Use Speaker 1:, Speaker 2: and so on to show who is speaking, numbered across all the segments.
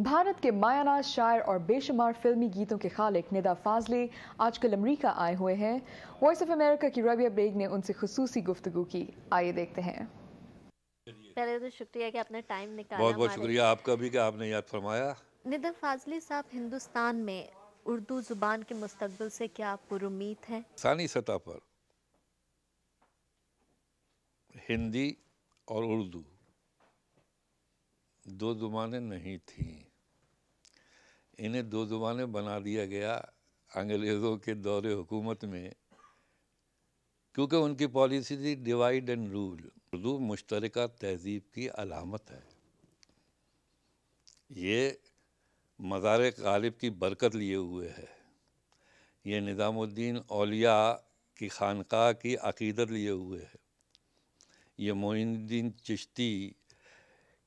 Speaker 1: भारत के मायानाज शायर और बेशुमार फिल्मी गीतों के खालिक निदा फाजली आजकल अमरीका आए हुए हैं। वॉइस ऑफ अमेरिका की रबिया बेग ने उनसे खुसूसी गुफ्तगू की। आइए देखते हैं।
Speaker 2: पहले तो शुक्रिया कि आपने टाइम निकाला।
Speaker 3: बहुत बहुत शुक्रिया आपका भी कि आपने याद फरमाया।
Speaker 2: निदा फाजली साहब, हिंदुस्तान में उर्दू ज़ुबान के मुस्तकबिल से क्या आप पुरुमीद हैं?
Speaker 3: इंसानी सतह पर हिंदी और उर्दू दो ज़ुबानें नहीं थीं, इन्हें दो ज़ुबानें बना दिया गया अंग्रेज़ों के दौरे हुकूमत में, क्योंकि उनकी पॉलिसी थी डिवाइड एंड रूल। उर्दू मुश्तरका तहज़ीब की अलामत है। ये मज़ार ग़ालिब की बरकत लिए हुए है। ये निज़ामुद्दीन औलिया की खानक़ाह की अक़ीदत लिए हुए है। ये मोइनुद्दीन चिश्ती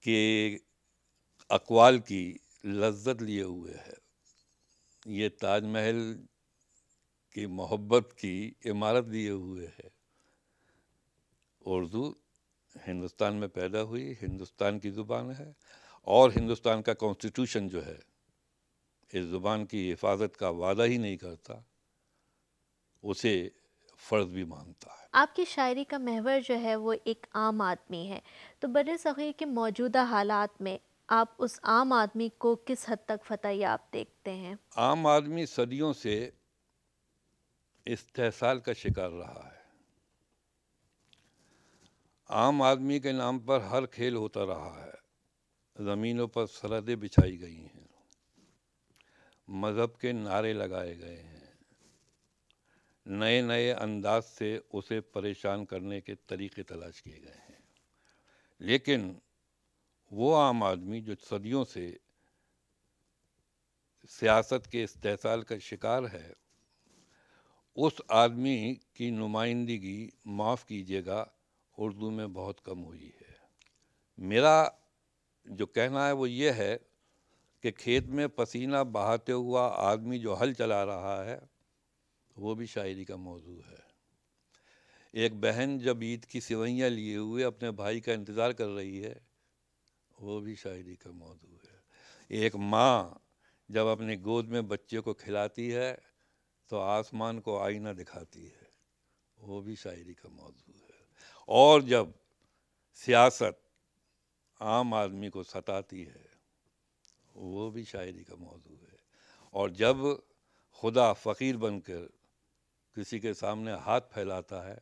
Speaker 3: के अक़वाल की लज्जत लिए हुए है। ये ताजमहल की मोहब्बत की इमारत लिए हुए है। उर्दू हिंदुस्तान में पैदा हुई, हिंदुस्तान की ज़ुबान है, और हिंदुस्तान का कॉन्स्टिट्यूशन जो है इस ज़ुबान की हिफाजत का वादा ही नहीं करता, उसे फ़र्ज़ भी मानता है।
Speaker 2: आपकी शायरी का महवर जो है वो एक आम आदमी है, तो बड़े सग़ीर के मौजूदा हालात में आप उस आम आदमी को किस हद तक फ़तह-याब देखते हैं?
Speaker 3: आम आदमी सदियों से इस्तेहसाल का शिकार रहा है। आम आदमी के नाम पर हर खेल होता रहा है। ज़मीनों पर सरहदें बिछाई गई हैं, मज़हब के नारे लगाए गए हैं, नए नए अंदाज से उसे परेशान करने के तरीक़े तलाश किए गए हैं। लेकिन वो आम आदमी जो सदियों से सियासत के इस्तेहसाल का शिकार है, उस आदमी की नुमाइंदगी, माफ़ कीजिएगा, उर्दू में बहुत कम हुई है। मेरा जो कहना है वो ये है कि खेत में पसीना बहाते हुआ आदमी जो हल चला रहा है वो भी शायरी का मौजू है। एक बहन जब ईद की सेवइयाँ लिए हुए अपने भाई का इंतज़ार कर रही है, वो भी शायरी का मौजू है। एक माँ जब अपनी गोद में बच्चे को खिलाती है तो आसमान को आईना दिखाती है, वो भी शायरी का मौजू है। और जब सियासत आम आदमी को सताती है, वो भी शायरी का मौजू है। और जब खुदा फ़कीर बनकर किसी के सामने हाथ फैलाता है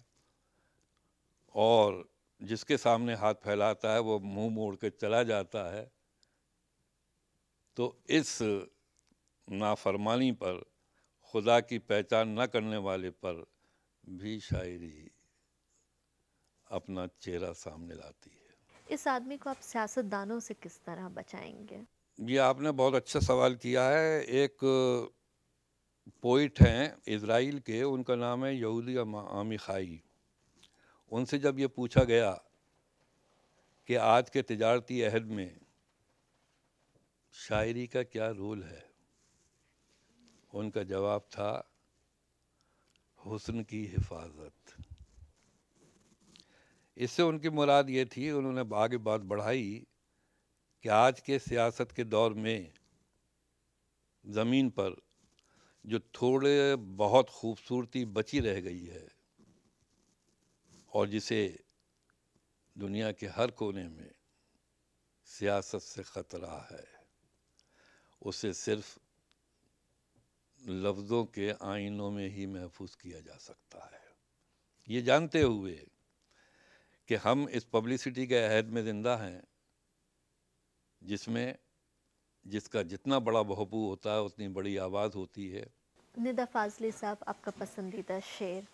Speaker 3: और जिसके सामने हाथ फैलाता है वो मुंह मोड़ के चला जाता है, तो इस नाफरमानी पर, खुदा की पहचान न करने वाले पर भी शायरी अपना चेहरा सामने लाती है।
Speaker 2: इस आदमी को आप सियासतदानों से किस तरह बचाएंगे?
Speaker 3: ये आपने बहुत अच्छा सवाल किया है। एक पोइट हैं इज़राइल के, उनका नाम है यहूदी आमिखाई। उनसे जब ये पूछा गया कि आज के तिजारती अहद में शायरी का क्या रोल है, उनका जवाब था हुस्न की हिफाजत। इससे उनकी मुराद ये थी, उन्होंने आगे बात बढ़ाई कि आज के सियासत के दौर में ज़मीन पर जो थोड़े बहुत खूबसूरती बची रह गई है और जिसे दुनिया के हर कोने में सियासत से ख़तरा है, उसे सिर्फ लफ्ज़ों के आईनों में ही महफूज किया जा सकता है। ये जानते हुए कि हम इस पब्लिसिटी के अहद में ज़िंदा हैं जिसमें जिसका जितना बड़ा बहबू होता है उतनी बड़ी आवाज़ होती है।
Speaker 2: निदा फाजली साहब, आपका पसंदीदा शेर?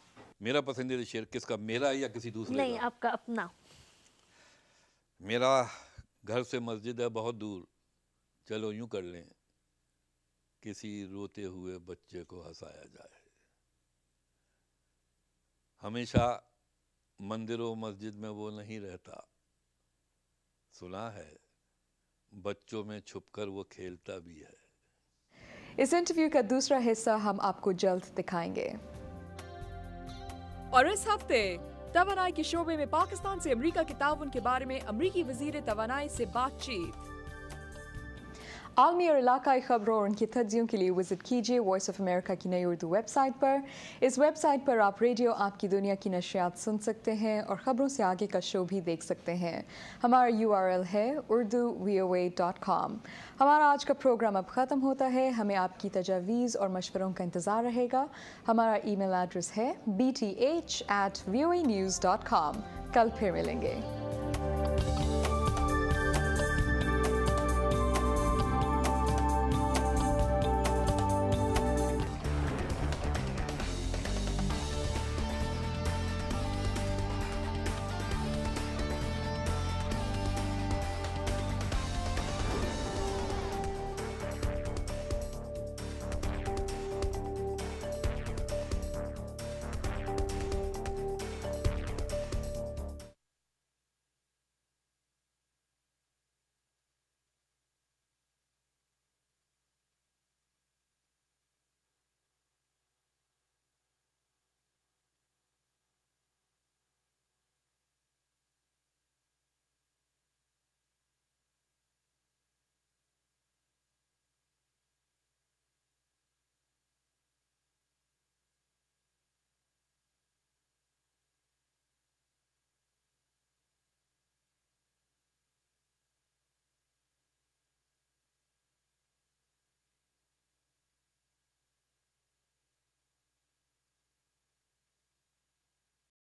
Speaker 3: मेरा पसंदीदा शेर किसका, मेरा या किसी दूसरे
Speaker 2: नहीं,
Speaker 3: का?
Speaker 2: आपका अपना।
Speaker 3: मेरा घर से मस्जिद है बहुत दूर, चलो यूं कर लें किसी रोते हुए बच्चे को हंसाया जाए। हमेशा मंदिरों मस्जिद में वो नहीं रहता, सुना है बच्चों में छुपकर वो खेलता भी है।
Speaker 1: इस इंटरव्यू का दूसरा हिस्सा हम आपको जल्द दिखाएंगे।
Speaker 4: और इस हफ्ते तवानाई के शोबे में पाकिस्तान से अमेरिका के ताउन के बारे में अमेरिकी वजीर तवानाई से बातचीत।
Speaker 1: आलमी और इलाकाई खबरों और उनकी तज्जियों के लिए विजिट कीजिए वॉइस ऑफ अमेरिका की नई उर्दू वेबसाइट पर। इस वेबसाइट पर आप रेडियो आपकी दुनिया की नशियात सुन सकते हैं और ख़बरों से आगे का शो भी देख सकते हैं। हमारा URL है urduvoa.com। हमारा आज का प्रोग्राम अब ख़त्म होता है। हमें आपकी तजावीज़ और मशवरों का इंतज़ार रहेगा। हमारा ईमेल एड्रेस है bth@voanews.com। कल फिर मिलेंगे।